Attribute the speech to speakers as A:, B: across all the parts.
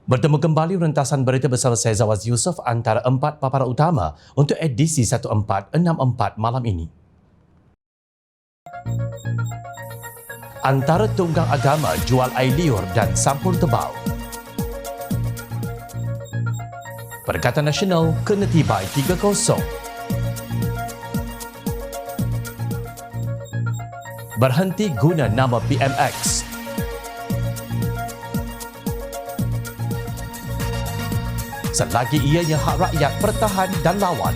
A: Bertemu kembali rentasan berita bersama saya Zawaz Yusof antara 4 paparan utama untuk edisi 1464 malam ini. Antara tunggang agama jual air liur dan sampul tebal. Perikatan Nasional kena tibai 3-0. Berhenti guna nama BMX. Selagi ianya hak rakyat bertahan dan lawan.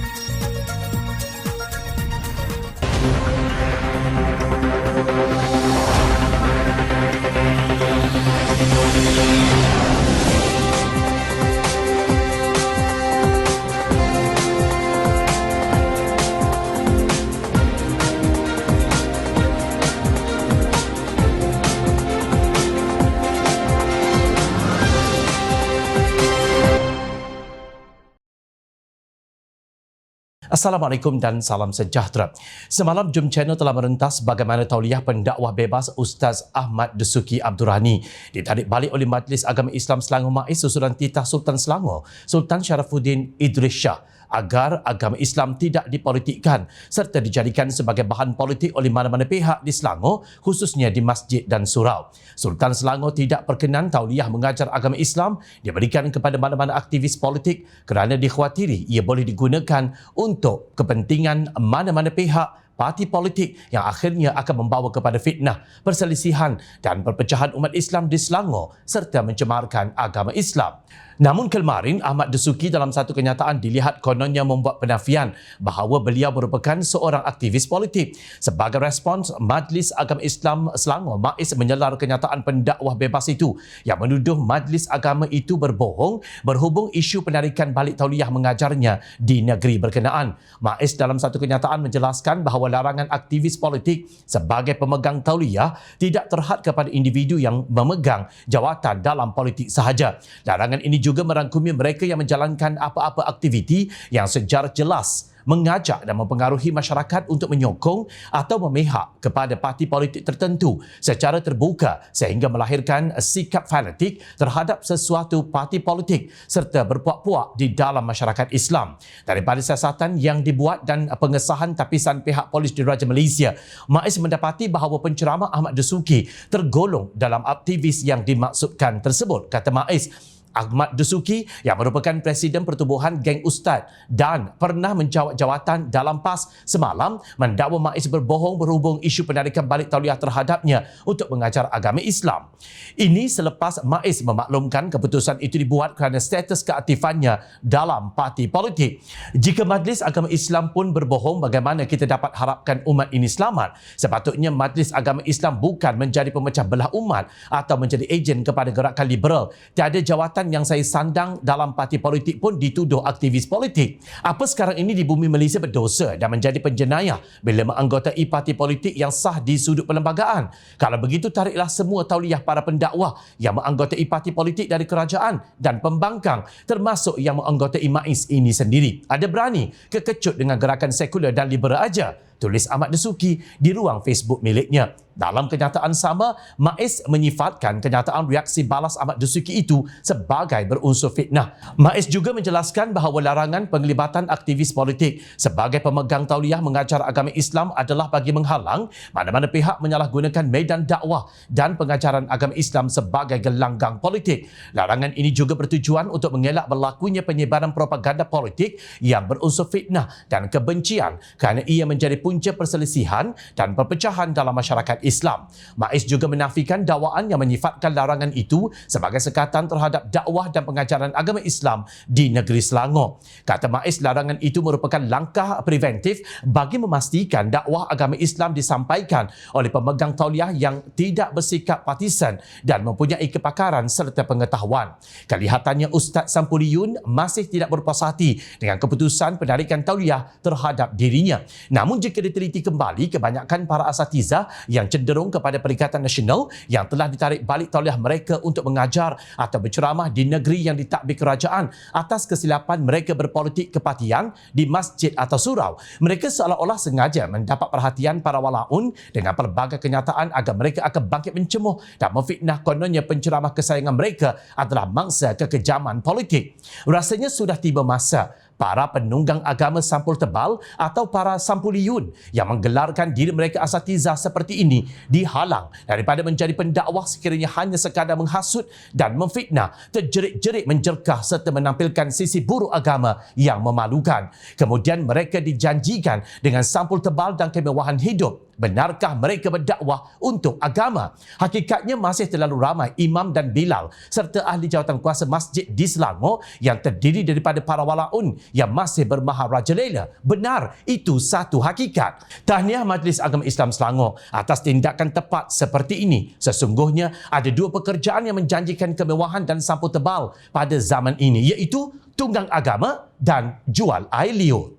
A: Assalamualaikum dan salam sejahtera. Semalam Jom Channel telah merentas bagaimana tauliah pendakwah bebas Ustaz Ahmad Dasuki Abdurrani ditarik balik oleh Majlis Agama Islam Selangor MAIS susulan titah Sultan Selangor, Sultan Sharafuddin Idris Shah, agar agama Islam tidak dipolitikkan serta dijadikan sebagai bahan politik oleh mana-mana pihak di Selangor, khususnya di masjid dan surau. Sultan Selangor tidak berkenan tauliah mengajar agama Islam diberikan kepada mana-mana aktivis politik kerana dikhawatiri ia boleh digunakan untuk kepentingan mana-mana pihak parti politik yang akhirnya akan membawa kepada fitnah, perselisihan dan perpecahan umat Islam di Selangor serta mencemarkan agama Islam. Namun kemarin Ahmad Dasuki dalam satu kenyataan dilihat kononnya membuat penafian bahawa beliau merupakan seorang aktivis politik. Sebagai respons, Majlis Agama Islam Selangor MAIS menyelar kenyataan pendakwah bebas itu yang menuduh majlis agama itu berbohong berhubung isu penarikan balik tauliah mengajarnya di negeri berkenaan. MAIS dalam satu kenyataan menjelaskan bahawa larangan aktivis politik sebagai pemegang tauliah tidak terhad kepada individu yang memegang jawatan dalam politik sahaja. Larangan ini juga merangkumi mereka yang menjalankan apa-apa aktiviti yang secara jelas mengajak dan mempengaruhi masyarakat untuk menyokong atau memihak kepada parti politik tertentu secara terbuka sehingga melahirkan sikap fanatik terhadap sesuatu parti politik serta berpuak-puak di dalam masyarakat Islam. Daripada siasatan yang dibuat dan pengesahan tapisan pihak polis Diraja Malaysia, MAIS mendapati bahawa penceramah Ahmad Dasuki tergolong dalam aktivis yang dimaksudkan tersebut. Kata MAIS, Ahmad Dasuki yang merupakan Presiden Pertubuhan Geng Ustaz dan pernah menjawat jawatan dalam PAS semalam mendakwa MAIS berbohong berhubung isu penarikan balik tauliah terhadapnya untuk mengajar agama Islam. Ini selepas MAIS memaklumkan keputusan itu dibuat kerana status keaktifannya dalam parti politik. Jika Majlis Agama Islam pun berbohong, bagaimana kita dapat harapkan umat ini selamat? Sepatutnya Majlis Agama Islam bukan menjadi pemecah belah umat atau menjadi ejen kepada gerakan liberal. Tiada jawatan yang saya sandang dalam parti politik pun dituduh aktivis politik. Apa sekarang ini di bumi Malaysia berdosa dan menjadi penjenayah bila menganggotai parti politik yang sah di sudut perlembagaan? Kalau begitu, tariklah semua tauliah para pendakwah yang menganggotai parti politik dari kerajaan dan pembangkang, termasuk yang menganggotai MAIS ini sendiri. Ada berani kekecut dengan gerakan sekular dan liberal aja? Tulis Ahmad Dasuki di ruang Facebook miliknya. Dalam kenyataan sama, MAIS menyifatkan kenyataan reaksi balas Ahmad Dasuki itu sebagai berunsur fitnah. MAIS juga menjelaskan bahawa larangan penglibatan aktivis politik sebagai pemegang tauliah mengajar agama Islam adalah bagi menghalang mana-mana pihak menyalahgunakan medan dakwah dan pengajaran agama Islam sebagai gelanggang politik. Larangan ini juga bertujuan untuk mengelak berlakunya penyebaran propaganda politik yang berunsur fitnah dan kebencian kerana ia menjadi punca perselisihan dan perpecahan dalam masyarakat Islam. MAIS juga menafikan dakwaan yang menyifatkan larangan itu sebagai sekatan terhadap dakwah dan pengajaran agama Islam di negeri Selangor. Kata MAIS, larangan itu merupakan langkah preventif bagi memastikan dakwah agama Islam disampaikan oleh pemegang tauliah yang tidak bersikap partisan dan mempunyai kepakaran serta pengetahuan. Kelihatannya Ustaz Sampuriyun masih tidak berpuas hati dengan keputusan penarikan tauliah terhadap dirinya. Namun jika jika diteliti kembali, kebanyakan para asatizah yang cenderung kepada Perikatan Nasional yang telah ditarik balik tauliah mereka untuk mengajar atau berceramah di negeri yang ditadbir kerajaan atas kesilapan mereka berpolitik kepatian di masjid atau surau. Mereka seolah-olah sengaja mendapat perhatian para walaun dengan pelbagai kenyataan agar mereka akan bangkit mencemuh dan memfitnah kononnya penceramah kesayangan mereka adalah mangsa kekejaman politik. Rasanya sudah tiba masa para penunggang agama sampul tebal atau para sampuliyun yang menggelarkan diri mereka asatizah seperti ini dihalang daripada menjadi pendakwah sekiranya hanya sekadar menghasut dan memfitnah, terjerit-jerit menjerkah serta menampilkan sisi buruk agama yang memalukan. Kemudian mereka dijanjikan dengan sampul tebal dan kemewahan hidup. Benarkah mereka berdakwah untuk agama? Hakikatnya masih terlalu ramai imam dan bilal serta ahli jawatan kuasa masjid di Selangor yang terdiri daripada para walaun yang masih bermaharajalela. Benar, itu satu hakikat. Tahniah Majlis Agama Islam Selangor atas tindakan tepat seperti ini. Sesungguhnya ada dua pekerjaan yang menjanjikan kemewahan dan sampul tebal pada zaman ini, iaitu tunggang agama dan jual air liur.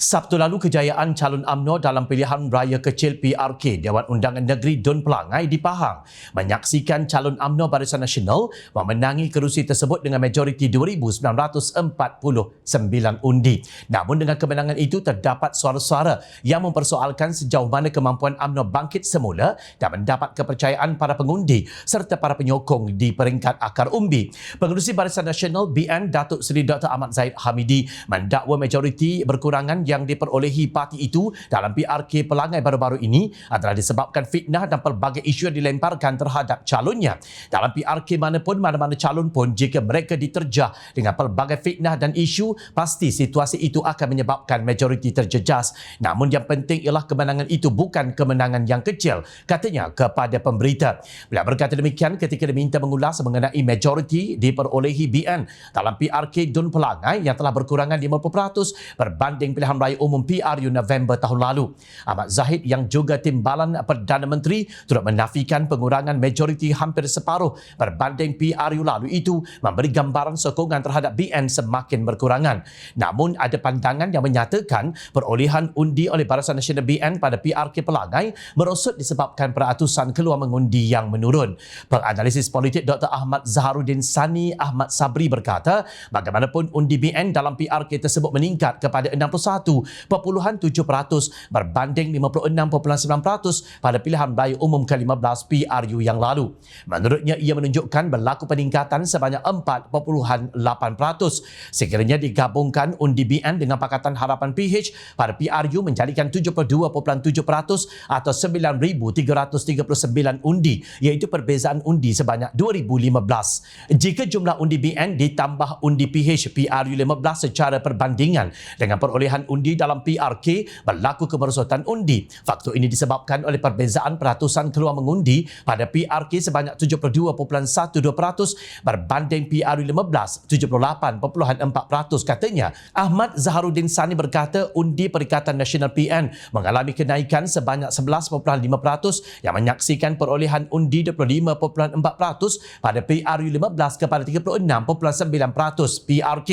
A: Sabtu lalu, kejayaan calon UMNO dalam pilihan raya kecil PRK Dewan Undangan Negeri Dun Pelangai di Pahang menyaksikan calon UMNO Barisan Nasional memenangi kerusi tersebut dengan majoriti 2,949 undi. Namun dengan kemenangan itu terdapat suara-suara yang mempersoalkan sejauh mana kemampuan UMNO bangkit semula dan mendapat kepercayaan para pengundi serta para penyokong di peringkat akar umbi. Pengerusi Barisan Nasional BN Datuk Seri Dr. Ahmad Zahid Hamidi mendakwa majoriti berkurangan yang diperolehi parti itu dalam PRK Pelangai baru-baru ini adalah disebabkan fitnah dan pelbagai isu yang dilemparkan terhadap calonnya. Dalam PRK manapun, mana-mana calon pun, jika mereka diterjah dengan pelbagai fitnah dan isu, pasti situasi itu akan menyebabkan majoriti terjejas. Namun yang penting ialah kemenangan itu bukan kemenangan yang kecil, katanya kepada pemberita. Beliau berkata demikian ketika diminta mengulas mengenai majoriti diperolehi BN dalam PRK Dun Pelangai yang telah berkurangan 50% berbanding pilihan raya umum PRU November tahun lalu. Ahmad Zahid yang juga timbalan Perdana Menteri turut menafikan pengurangan majoriti hampir separuh berbanding PRU lalu itu memberi gambaran sokongan terhadap BN semakin berkurangan. Namun ada pandangan yang menyatakan perolehan undi oleh Barisan Nasional BN pada PRK Pelangai merosot disebabkan peratusan keluar mengundi yang menurun. Penganalisis politik Dr. Ahmad Zaharuddin Sani Ahmad Sabri berkata, bagaimanapun undi BN dalam PRK tersebut meningkat kepada 61.7% berbanding 56.9% pada pilihan raya umum ke-15 PRU yang lalu. Menurutnya, ia menunjukkan berlaku peningkatan sebanyak 4.8%. Sekiranya digabungkan undi BN dengan Pakatan Harapan PH pada PRU menjadikan 72.7% atau 9,339 undi, iaitu perbezaan undi sebanyak 2015. Jika jumlah undi BN ditambah undi PH PRU 15 secara perbandingan dengan perolehan undi dalam PRK, berlaku kemerosotan undi. Faktor ini disebabkan oleh perbezaan peratusan keluar mengundi pada PRK sebanyak 72.12% berbanding PRU 15 78.4%, katanya. Ahmad Zaharuddin Sani berkata undi Perikatan Nasional PN mengalami kenaikan sebanyak 11.5% yang menyaksikan perolehan undi 25.4% pada PRU 15 kepada 36.9% PRK.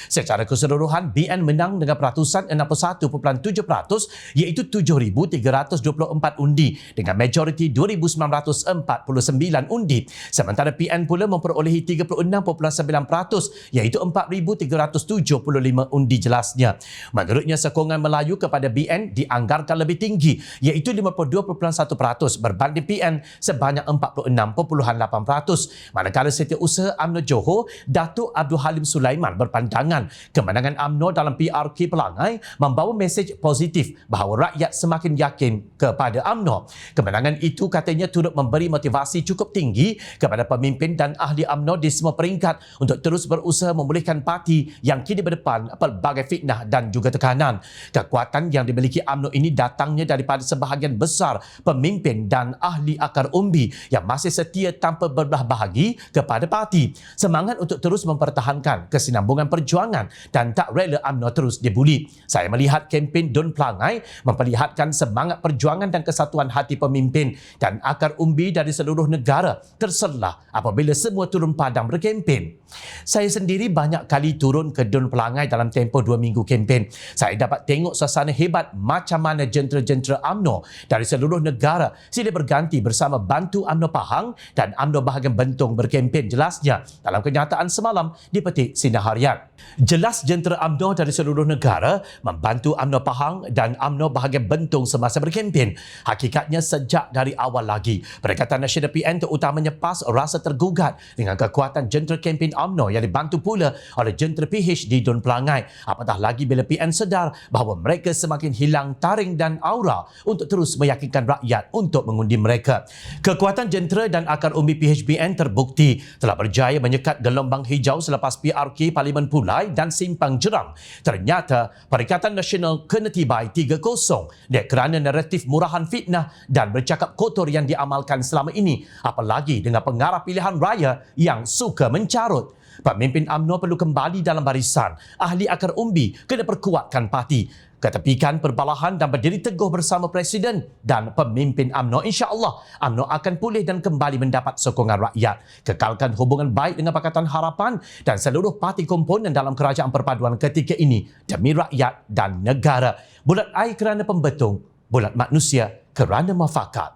A: Secara keseluruhan, BN menang dengan peratusan 61.7%, iaitu 7,324 undi dengan majoriti 2,949 undi. Sementara PN pula memperolehi 36.9%, iaitu 4,375 undi jelasnya. Menurutnya, sokongan Melayu kepada BN dianggarkan lebih tinggi, iaitu 52.1% berbanding PN sebanyak 46.8%. Manakala Setiausaha UMNO Johor, Datuk Abdul Halim Sulaiman berpandangan kemenangan UMNO dalam PRK Pelangai membawa mesej positif bahawa rakyat semakin yakin kepada UMNO. Kemenangan itu, katanya, turut memberi motivasi cukup tinggi kepada pemimpin dan ahli UMNO di semua peringkat untuk terus berusaha memulihkan parti yang kini berdepan pelbagai fitnah dan juga tekanan. Kekuatan yang dimiliki UMNO ini datangnya daripada sebahagian besar pemimpin dan ahli akar umbi yang masih setia tanpa berbelah bahagi kepada parti. Semangat untuk terus mempertahankan kesinambungan perjuangan dan tak rela UMNO terus dibuli. Saya melihat kempen Don Pelangai memperlihatkan semangat perjuangan dan kesatuan hati pemimpin dan akar umbi dari seluruh negara terselah apabila semua turun padang berkempen. Saya sendiri banyak kali turun ke Don Pelangai dalam tempoh 2 minggu kempen. Saya dapat tengok suasana hebat macam mana jentera-jentera UMNO dari seluruh negara silih berganti bersama bantu UMNO Pahang dan UMNO Bahagian Bentong berkempen, jelasnya dalam kenyataan semalam di Petik Sinar Harian. Jelas jentera UMNO dari seluruh negara membantu UMNO Pahang dan UMNO Bahagian Bentong semasa berkempen. Hakikatnya sejak dari awal lagi, Perikatan Nasional PN terutamanya PAS rasa tergugat dengan kekuatan jentera kempen UMNO yang dibantu pula oleh jentera PH di Don Pelangai. Apatah lagi bila PN sedar bahawa mereka semakin hilang taring dan aura untuk terus meyakinkan rakyat untuk mengundi mereka. Kekuatan jentera dan akar umbi PHBN terbukti telah berjaya menyekat gelombang hijau selepas PRK Parlimen Pulai dan Simpang Jerang. Ternyata Perikatan Nasional kena tibai 3-0 kerana naratif murahan fitnah dan bercakap kotor yang diamalkan selama ini, apalagi dengan pengarah pilihan raya yang suka mencarut. Pemimpin UMNO perlu kembali dalam barisan. Ahli akar umbi kena perkuatkan parti, ketepikan perbalahan dan berdiri teguh bersama Presiden dan pemimpin UMNO. InsyaAllah UMNO akan pulih dan kembali mendapat sokongan rakyat. Kekalkan hubungan baik dengan Pakatan Harapan dan seluruh parti komponen dalam kerajaan perpaduan ketika ini demi rakyat dan negara. Bulat air kerana pembetung, bulat manusia kerana muafakat.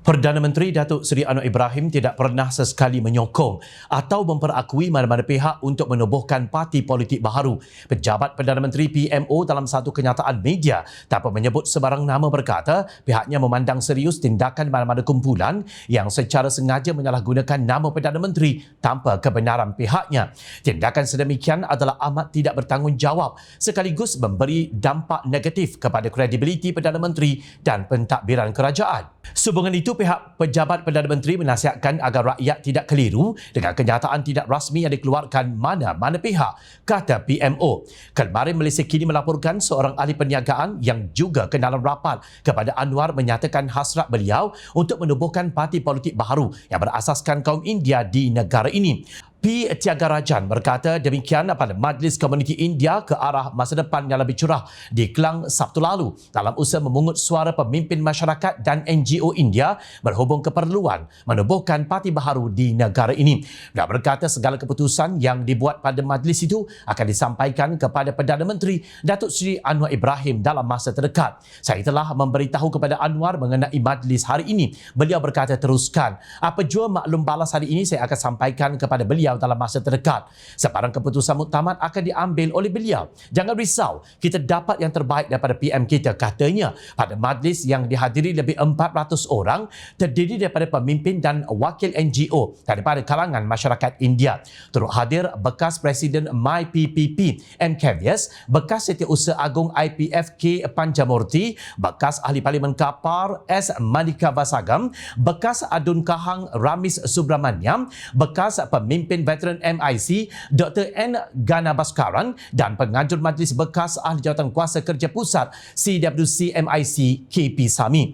A: Perdana Menteri Datuk Seri Anwar Ibrahim tidak pernah sesekali menyokong atau memperakui mana-mana pihak untuk menubuhkan parti politik baharu. Pejabat Perdana Menteri PMO dalam satu kenyataan media tanpa menyebut sebarang nama berkata pihaknya memandang serius tindakan mana-mana kumpulan yang secara sengaja menyalahgunakan nama Perdana Menteri tanpa kebenaran pihaknya. Tindakan sedemikian adalah amat tidak bertanggungjawab sekaligus memberi dampak negatif kepada kredibiliti Perdana Menteri dan pentadbiran kerajaan. Sehubungan itu, pihak pejabat Perdana Menteri menasihatkan agar rakyat tidak keliru dengan kenyataan tidak rasmi yang dikeluarkan mana-mana pihak, kata PMO. Kemarin Malaysia kini melaporkan seorang ahli perniagaan yang juga kenalan rapat kepada Anwar menyatakan hasrat beliau untuk menubuhkan parti politik baharu yang berasaskan kaum India di negara ini. P. Thiagarajan berkata demikian pada Majlis Komuniti India ke arah masa depan yang lebih cerah di Klang Sabtu lalu dalam usaha memungut suara pemimpin masyarakat dan NGO India berhubung keperluan menubuhkan parti baharu di negara ini. Dia berkata segala keputusan yang dibuat pada majlis itu akan disampaikan kepada Perdana Menteri Datuk Seri Anwar Ibrahim dalam masa terdekat. Saya telah memberitahu kepada Anwar mengenai majlis hari ini. Beliau berkata teruskan. Apa jua maklum balas hari ini saya akan sampaikan kepada beliau dalam masa terdekat. Sebarang keputusan muktamad akan diambil oleh beliau. Jangan risau, kita dapat yang terbaik daripada PM kita, katanya. Pada majlis yang dihadiri lebih 400 orang, terdiri daripada pemimpin dan wakil NGO daripada kalangan masyarakat India. Turut hadir bekas Presiden MyPPP M. Kevias, bekas Setiausaha Agung IPF K. Panjamurti, bekas Ahli Parlimen Kapar S. Manika Vasagam, bekas Adun Kahang Ramis Subramaniam, bekas pemimpin veteran MIC Dr. N. Gana Baskaran dan pengajar majlis bekas Ahli Jawatan Kuasa Kerja Pusat CWC MIC KP Sami.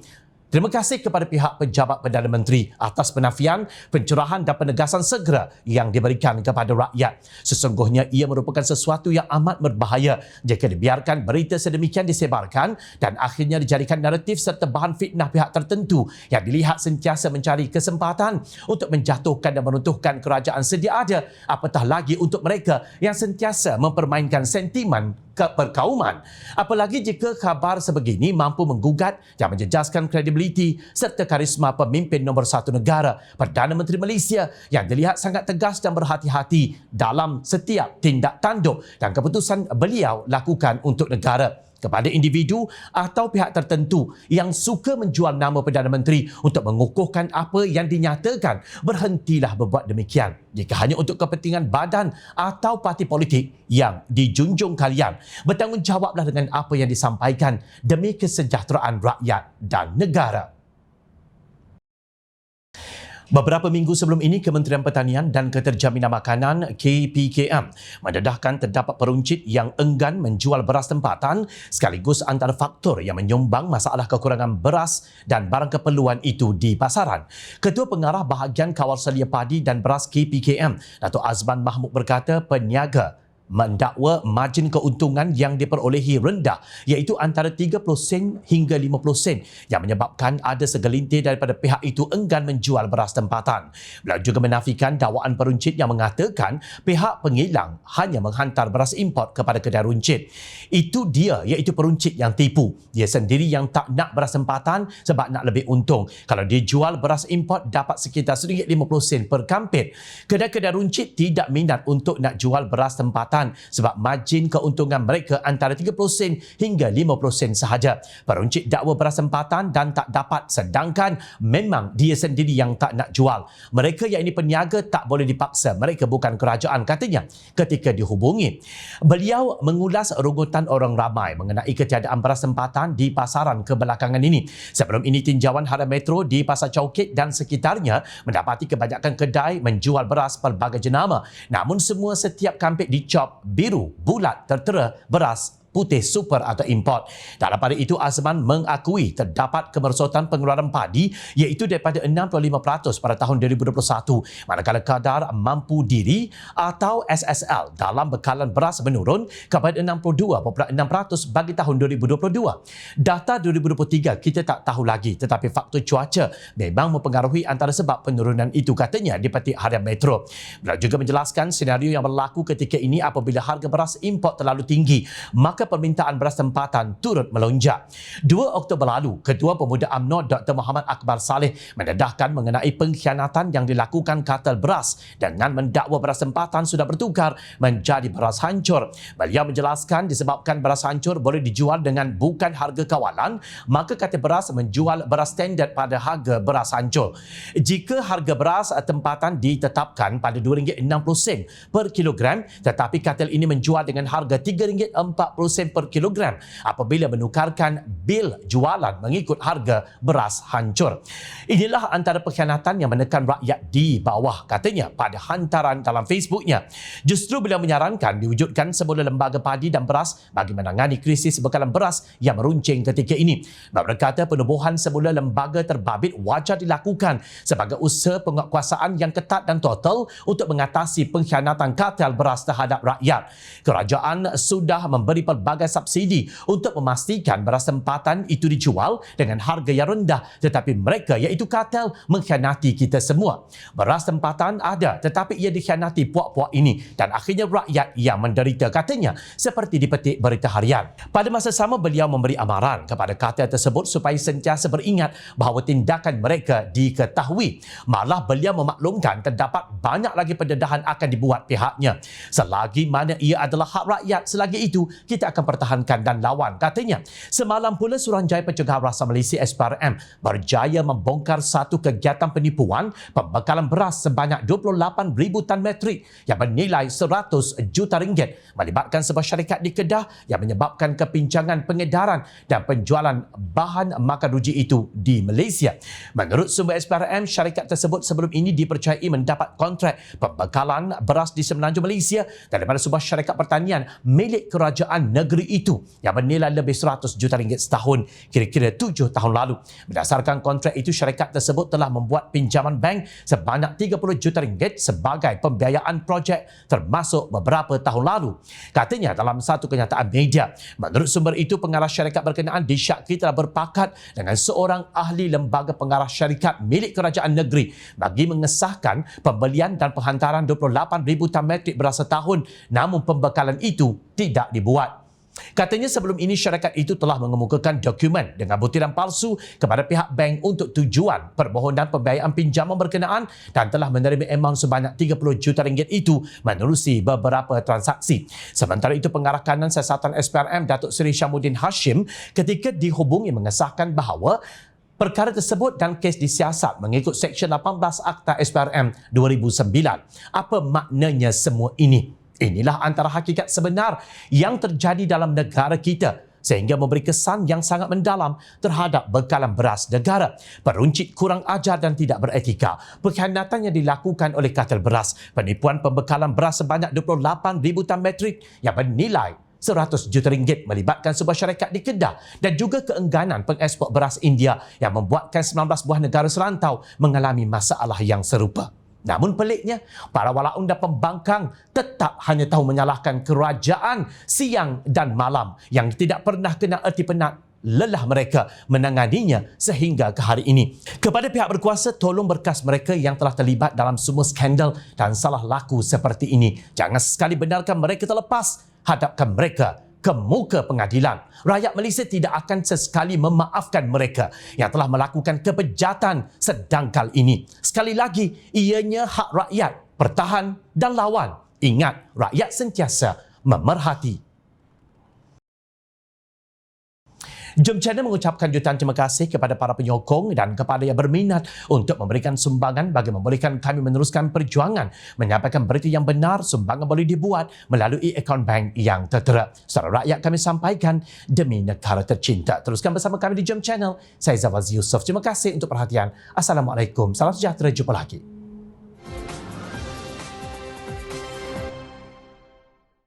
A: Terima kasih kepada pihak pejabat Perdana Menteri atas penafian, pencerahan dan penegasan segera yang diberikan kepada rakyat. Sesungguhnya ia merupakan sesuatu yang amat berbahaya jika dibiarkan berita sedemikian disebarkan dan akhirnya dijadikan naratif serta bahan fitnah pihak tertentu yang dilihat sentiasa mencari kesempatan untuk menjatuhkan dan meruntuhkan kerajaan sedia ada, apatah lagi untuk mereka yang sentiasa mempermainkan sentimen keperkauman. Apalagi jika khabar sebegini mampu menggugat dan menjejaskan kredibiliti serta karisma pemimpin nombor satu negara, Perdana Menteri Malaysia yang dilihat sangat tegas dan berhati-hati dalam setiap tindak tanduk dan keputusan beliau lakukan untuk negara. Kepada individu atau pihak tertentu yang suka menjual nama Perdana Menteri untuk mengukuhkan apa yang dinyatakan, berhentilah berbuat demikian. Jika hanya untuk kepentingan badan atau parti politik yang dijunjung kalian, bertanggungjawablah dengan apa yang disampaikan demi kesejahteraan rakyat dan negara. Beberapa minggu sebelum ini, Kementerian Pertanian dan Keterjaminan Makanan KPKM mendedahkan terdapat peruncit yang enggan menjual beras tempatan sekaligus antara faktor yang menyumbang masalah kekurangan beras dan barang keperluan itu di pasaran. Ketua Pengarah Bahagian Kawal Selia Padi dan Beras KPKM, Datuk Azman Mahmud berkata peniaga mendakwa margin keuntungan yang diperolehi rendah iaitu antara 30 sen hingga 50 sen yang menyebabkan ada segelintir daripada pihak itu enggan menjual beras tempatan. Beliau juga menafikan dakwaan peruncit yang mengatakan pihak pengilang hanya menghantar beras import kepada kedai runcit. Itu dia iaitu peruncit yang tipu. Dia sendiri yang tak nak beras tempatan sebab nak lebih untung. Kalau dia jual beras import dapat sekitar RM1.50 per kampit. Kedai-kedai runcit tidak minat untuk nak jual beras tempatan sebab margin keuntungan mereka antara 30 sen hingga 50 sen sahaja. Peruncit dakwa beras tempatan dan tak dapat sedangkan memang dia sendiri yang tak nak jual. Mereka yang ini peniaga tak boleh dipaksa. Mereka bukan kerajaan, katanya ketika dihubungi. Beliau mengulas rungutan orang ramai mengenai ketiadaan beras tempatan di pasaran kebelakangan ini. Sebelum ini tinjauan Harian Metro di Pasar Chowkit dan sekitarnya mendapati kebanyakan kedai menjual beras pelbagai jenama. Namun semua setiap kampit dicop biru, bulat, tertera beras putih super atau import. Dalam pada itu, Azman mengakui terdapat kemerosotan pengeluaran padi iaitu daripada 65% pada tahun 2021 manakala kadar mampu diri atau SSL dalam bekalan beras menurun kepada 62.6% bagi tahun 2022. Data 2023 kita tak tahu lagi tetapi faktor cuaca memang mempengaruhi antara sebab penurunan itu, katanya di petik Harian Metro. Beliau juga menjelaskan senario yang berlaku ketika ini apabila harga beras import terlalu tinggi maka permintaan beras tempatan turut melonjak. 2 Oktober lalu, Ketua Pemuda UMNO Dr. Muhammad Akbar Saleh mendedahkan mengenai pengkhianatan yang dilakukan kartel beras dengan mendakwa beras tempatan sudah bertukar menjadi beras hancur. Beliau menjelaskan disebabkan beras hancur boleh dijual dengan bukan harga kawalan, maka kata beras menjual beras standard pada harga beras hancur. Jika harga beras tempatan ditetapkan pada RM2.60 per kilogram tetapi kartel ini menjual dengan harga RM3.40 per kilogram apabila menukarkan bil jualan mengikut harga beras hancur. Inilah antara pengkhianatan yang menekan rakyat di bawah, katanya pada hantaran dalam Facebooknya. Justru beliau menyarankan diwujudkan sebuah lembaga padi dan beras bagi menangani krisis bekalan beras yang meruncing ketika ini. Beliau berkata penubuhan sebuah lembaga terbabit wajar dilakukan sebagai usaha penguatkuasaan yang ketat dan total untuk mengatasi pengkhianatan kartel beras terhadap rakyat. Kerajaan sudah memberi pelbagai subsidi untuk memastikan beras tempatan itu dijual dengan harga yang rendah tetapi mereka iaitu kartel mengkhianati kita semua. Beras tempatan ada tetapi ia dikhianati puak-puak ini dan akhirnya rakyat yang menderita, katanya seperti dipetik Berita Harian. Pada masa sama beliau memberi amaran kepada kartel tersebut supaya sentiasa beringat bahawa tindakan mereka diketahui. Malah beliau memaklumkan terdapat banyak lagi pendedahan akan dibuat pihaknya. Selagi mana ia adalah hak rakyat, selagi itu kita akan pertahankan dan lawan, katanya. Semalam pula Suruhanjaya Pencegahan Rasa Malaysia SPRM berjaya membongkar satu kegiatan penipuan pembekalan beras sebanyak 28,000 tan metrik yang bernilai RM100 juta melibatkan sebuah syarikat di Kedah yang menyebabkan kepincangan pengedaran dan penjualan bahan makan ruji itu di Malaysia. Menurut sumber SPRM, syarikat tersebut sebelum ini dipercayai mendapat kontrak pembekalan beras di Semenanjung Malaysia daripada sebuah syarikat pertanian milik kerajaan negeri itu yang bernilai lebih RM100 juta setahun, kira-kira 7 tahun lalu. Berdasarkan kontrak itu, syarikat tersebut telah membuat pinjaman bank sebanyak RM30 juta sebagai pembiayaan projek termasuk beberapa tahun lalu, katanya dalam satu kenyataan media. Menurut sumber itu, pengarah syarikat berkenaan disyaki telah berpakat dengan seorang ahli lembaga pengarah syarikat milik kerajaan negeri bagi mengesahkan pembelian dan penghantaran 28,000 tan metrik beras setahun, namun pembekalan itu tidak dibuat. Katanya sebelum ini syarikat itu telah mengemukakan dokumen dengan butiran palsu kepada pihak bank untuk tujuan permohonan pembiayaan pinjaman berkenaan dan telah menerima amount sebanyak RM30 juta itu menerusi beberapa transaksi. Sementara itu, pengarah kanan siasatan SPRM Datuk Seri Syamuddin Hashim ketika dihubungi mengesahkan bahawa perkara tersebut dan kes disiasat mengikut Seksyen 18 Akta SPRM 2009. Apa maknanya semua ini? Inilah antara hakikat sebenar yang terjadi dalam negara kita sehingga memberi kesan yang sangat mendalam terhadap bekalan beras negara. Peruncit kurang ajar dan tidak beretika. Pengkhianatan yang dilakukan oleh kartel beras, penipuan pembekalan beras sebanyak 28,000 tan metrik yang bernilai RM100 juta melibatkan sebuah syarikat di Kedah dan juga keengganan pengekspor beras India yang membuatkan 19 buah negara serantau mengalami masalah yang serupa. Namun peliknya, para walaun dan pembangkang tetap hanya tahu menyalahkan kerajaan siang dan malam yang tidak pernah kena erti penat. Lelah mereka menanganinya sehingga ke hari ini. Kepada pihak berkuasa, tolong berkas mereka yang telah terlibat dalam semua skandal dan salah laku seperti ini. Jangan sekali benarkan mereka terlepas. Hadapkan mereka ke muka pengadilan. Rakyat Malaysia tidak akan sesekali memaafkan mereka yang telah melakukan kebejatan sedangkal ini. Sekali lagi, ianya hak rakyat bertahan dan lawan. Ingat, rakyat sentiasa memerhati. Jom Channel mengucapkan jutaan terima kasih kepada para penyokong dan kepada yang berminat untuk memberikan sumbangan bagi membolehkan kami meneruskan perjuangan menyampaikan berita yang benar. Sumbangan boleh dibuat melalui akaun bank yang tertera. Secara rakyat kami sampaikan demi negara tercinta. Teruskan bersama kami di Jom Channel. Saya Zawaz Yusof. Terima kasih untuk perhatian. Assalamualaikum. Salam sejahtera. Jumpa lagi.